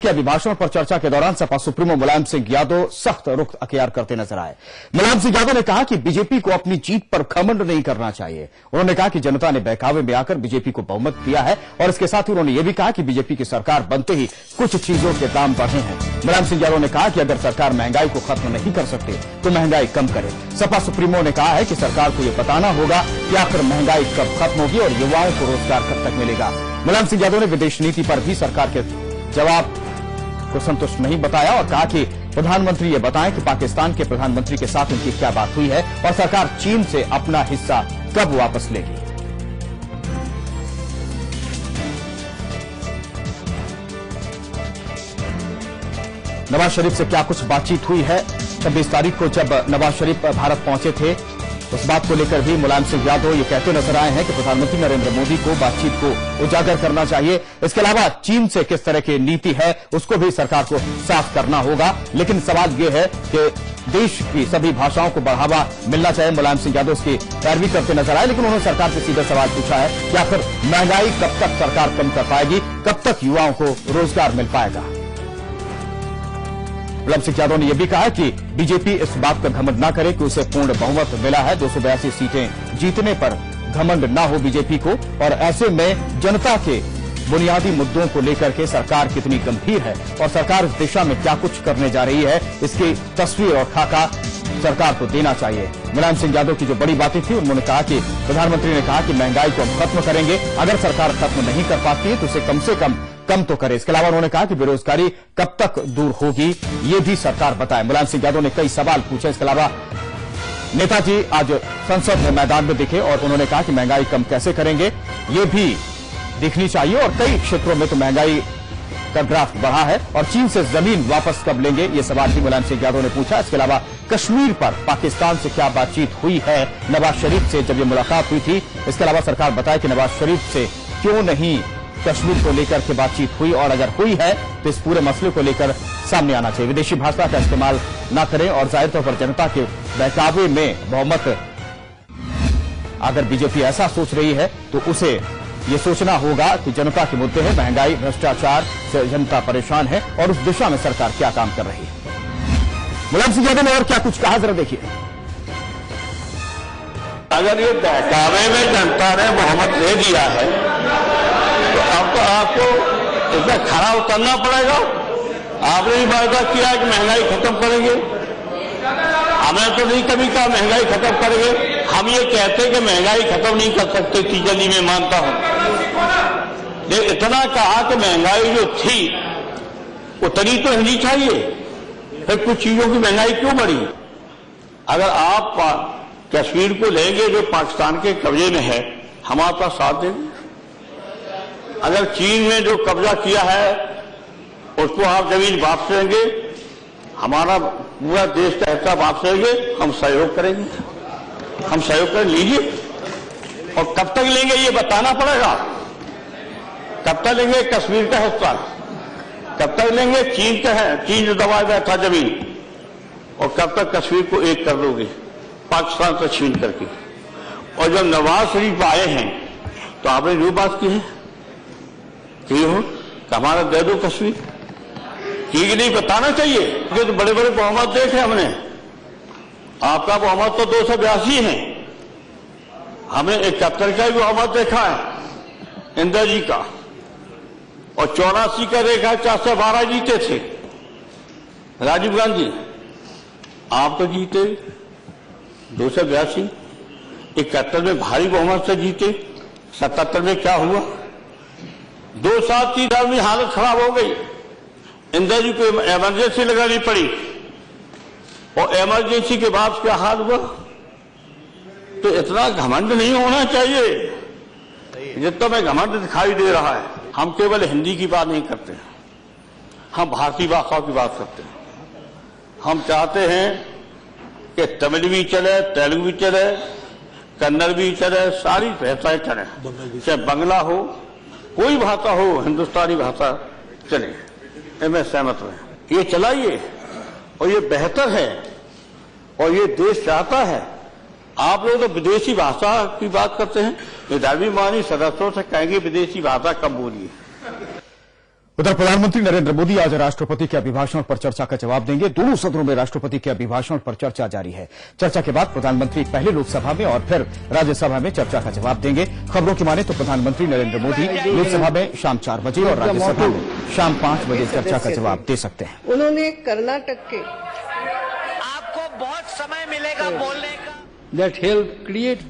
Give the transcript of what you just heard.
के अभिभाषण पर चर्चा के दौरान सपा सुप्रीमो मुलायम सिंह यादव सख्त रुख अख्तियार करते नजर आए। मुलायम सिंह यादव ने कहा कि बीजेपी को अपनी जीत पर घमंड नहीं करना चाहिए। उन्होंने कहा कि जनता ने बहकावे में आकर बीजेपी को बहुमत दिया है और इसके साथ ही उन्होंने यह भी कहा कि बीजेपी की सरकार बनते ही कुछ चीजों के दाम बढ़े हैं। मुलायम सिंह यादव ने कहा कि अगर सरकार महंगाई को खत्म नहीं कर सकती तो महंगाई कम करे। सपा सुप्रीमो ने कहा है कि सरकार को यह बताना होगा कि आखिर महंगाई कब खत्म होगी और युवाओं को रोजगार कब तक मिलेगा। मुलायम सिंह यादव ने विदेश नीति पर भी सरकार के जवाब को संतुष्ट नहीं बताया और कहा कि प्रधानमंत्री ये बताएं कि पाकिस्तान के प्रधानमंत्री के साथ उनकी क्या बात हुई है और सरकार चीन से अपना हिस्सा कब वापस लेगी। नवाज शरीफ से क्या कुछ बातचीत हुई है। 26 तारीख को जब नवाज शरीफ भारत पहुंचे थे उस बात को लेकर भी मुलायम सिंह यादव ये कहते नजर आए हैं कि प्रधानमंत्री नरेंद्र मोदी को बातचीत को उजागर करना चाहिए। इसके अलावा चीन से किस तरह की नीति है उसको भी सरकार को साफ करना होगा। लेकिन सवाल यह है कि देश की सभी भाषाओं को बढ़ावा मिलना चाहिए। मुलायम सिंह यादव इसकी पैरवी करते नजर आए, लेकिन उन्होंने सरकार से सीधा सवाल पूछा है कि आखिर महंगाई कब तक सरकार कम कर पाएगी, कब तक युवाओं को रोजगार मिल पाएगा। मुलायम सिंह यादव ने यह भी कहा कि बीजेपी इस बात पर घमंड न करे कि उसे पूर्ण बहुमत मिला है। 282 सीटें जीतने पर घमंड न हो बीजेपी को, और ऐसे में जनता के बुनियादी मुद्दों को लेकर के सरकार कितनी गंभीर है और सरकार इस दिशा में क्या कुछ करने जा रही है इसकी तस्वीर और खाका सरकार को देना चाहिए। मुलायम सिंह यादव की जो बड़ी बातें थी उन्होंने कहा कि प्रधानमंत्री ने कहा कि महंगाई को हम खत्म करेंगे, अगर सरकार खत्म नहीं कर पाती है तो उसे कम से कम तो करे। इसके अलावा उन्होंने कहा कि बेरोजगारी कब तक दूर होगी ये भी सरकार बताए। मुलायम सिंह यादव ने कई सवाल पूछे। इसके अलावा नेताजी आज संसद में मैदान में दिखे और उन्होंने कहा कि महंगाई कम कैसे करेंगे ये भी दिखनी चाहिए और कई क्षेत्रों में तो महंगाई का ग्राफ बढ़ा है और चीन से जमीन वापस कब लेंगे ये सवाल भी मुलायम सिंह यादव ने पूछा। इसके अलावा कश्मीर पर पाकिस्तान से क्या बातचीत हुई है नवाज शरीफ से जब ये मुलाकात हुई थी। इसके अलावा सरकार बताए कि नवाज शरीफ से क्यों नहीं कश्मीर को लेकर के बातचीत हुई और अगर हुई है तो इस पूरे मसले को लेकर सामने आना चाहिए। विदेशी भाषा का इस्तेमाल न करें और जाहिर तौर पर जनता के बहकावे में बहुमत अगर बीजेपी ऐसा सोच रही है तो उसे ये सोचना होगा कि जनता के मुद्दे हैं, महंगाई भ्रष्टाचार से जनता परेशान है और उस दिशा में सरकार क्या काम कर रही है। मुलायम सिंह यादव ने और क्या कुछ कहा जरा देखिए। अगर ये बहकावे में जनता ने बहुमत दे दिया है तो अब तो आपको इसमें खरा उतरना पड़ेगा। आपने भी वादा किया कि महंगाई खत्म करेंगे, हमने तो नहीं कभी कहा महंगाई खत्म करेंगे। हम ये कहते हैं कि महंगाई खत्म नहीं कर सकते इतनी जल्दी, मैं मानता हूं, लेकिन इतना कहा कि महंगाई जो थी उतनी तो रहनी चाहिए, फिर कुछ चीजों की महंगाई क्यों बढ़ी। अगर आप कश्मीर को लेंगे जो पाकिस्तान के कब्जे में है, हम आपका साथ देंगे। अगर चीन ने जो कब्जा किया है उसको आप जमीन वापस लेंगे, हमारा पूरा देश का हिस्सा वापस लेंगे, हम सहयोग करेंगे, हम सहयोग कर लीजिए। और कब तक लेंगे ये बताना पड़ेगा। कब तक लेंगे कश्मीर का हिस्सा, कब तक लेंगे चीन का है, चीन जो दबाए बैठा जमीन, और कब तक कश्मीर को एक कर लोगे पाकिस्तान से छीन करके। और जब नवाज शरीफ आए हैं तो आपने जो बात की है कि हो हमारा दे दो कश्मीर, ठीक नहीं बताना चाहिए। ये तो बड़े बड़े बहुमत देखे हमने, आपका बहुमत तो 282 है, हमने 71 का भी बहुमत देखा है इंदिरा जी का, और 84 का देखा है 412 जीते थे राजीव गांधी। आप तो जीते 282, 71 में भारी बहुमत से जीते, 77 में क्या हुआ, 2 साल 3 साल में हालत खराब हो गई। इंदिरा जी को इमरजेंसी लगानी पड़ी और इमरजेंसी के बाद क्या हाल हुआ। तो इतना घमंड नहीं होना चाहिए जितना में घमंड दिखाई दे रहा है। हम केवल हिंदी की बात नहीं करते, हम भारतीय भाषाओं की बात करते हैं। हम चाहते हैं कि तमिल भी चले, तेलुगु भी चले, कन्नड़ भी चले, सारी भाषाएं चले, चाहे बंगला हो, कोई भाषा हो, हिंदुस्तानी भाषा चले, मैं सहमत हूं। ये चलाइए और ये बेहतर है और ये देश चाहता है। आप लोग तो विदेशी भाषा की बात करते हैं, ये धार्मिक मानी सदस्यों से कहेंगे विदेशी भाषा कम बोलिए। उधर प्रधानमंत्री नरेंद्र मोदी आज राष्ट्रपति के अभिभाषण पर चर्चा का जवाब देंगे। दोनों सदनों में राष्ट्रपति के अभिभाषण पर चर्चा जारी है। चर्चा के बाद प्रधानमंत्री पहले लोकसभा में और फिर राज्यसभा में चर्चा का जवाब देंगे। खबरों की माने तो प्रधानमंत्री नरेंद्र मोदी लोकसभा में शाम 4 बजे और राज्यसभा में शाम 5 बजे चर्चा का जवाब दे सकते हैं। उन्होंने कर्नाटक के आपको बहुत समय मिलेगा बोलने का that help create